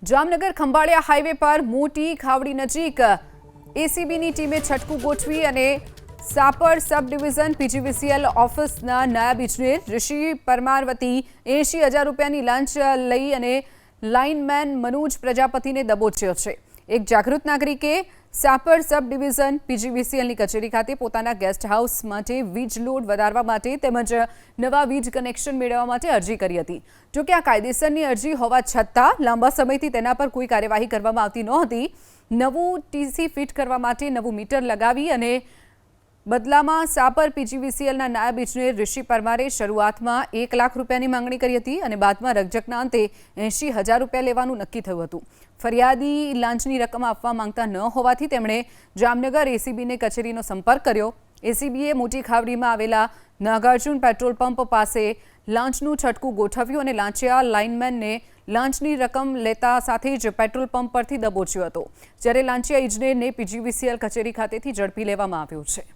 Jamnagar Khambhalia highway પર મોટી ખાવડી નજીક એસીબીની ટીમે છટકું ગોઠવી અને સાપર સબ ડિવિઝન પીજીવીસીએલ ઓફિસના નાયબ ઇજનેર ઋષિ પરમાર વતી 80,000 રૂપિયાની લાંચ લઈ અને લાઇનમેન મનોજ પ્રજાપતિને દબોચ્યો છે। એક જાગૃત નાગરિકે સાપર સબ ડિવિઝન પીજીવીસીએલની કચેરી ખાતે પોતાના ગેસ્ટ હાઉસ માટે વીજ લોડ વધારવા માટે તેમજ નવા વીજ કનેક્શન મેળવવા માટે અરજી કરી હતી। જો કે આ કાયદેસરની અરજી હોવા છતાં લાંબા સમયથી તેના પર કોઈ કાર્યવાહી કરવામાં આવતી નહોતી। નવું ટીસી ફિટ કરવા માટે નવું મીટર લગાવી અને બદલામાં સાપર પીજીવીસીએલના નાયબ ઇજનેર ઋષિ પરમારે શરૂઆતમાં 1 લાખ રૂપિયાની માંગણી કરી હતી અને બાદમાં રકઝકના અંતે 80,000 રૂપિયા લેવાનું નક્કી થયું હતું। ફરિયાદી લાંચની રકમ આપવા માંગતા ન હોવાથી તેમણે જામનગર એસીબીને કચેરીનો સંપર્ક કર્યો। એસીબીએ મોટી ખાવડીમાં આવેલા નાગાર્જુન પેટ્રોલ પંપ પાસે લાંચનું છટકું ગોઠવ્યું અને લાંચિયા લાઇનમેનને લાંચની રકમ લેતા સાથે જ પેટ્રોલ પંપ પરથી દબોચ્યો હતો, જ્યારે લાંચિયા ઇજનેરને પીજીવીસીએલ કચેરી ખાતેથી ઝડપી લેવામાં આવ્યો છે।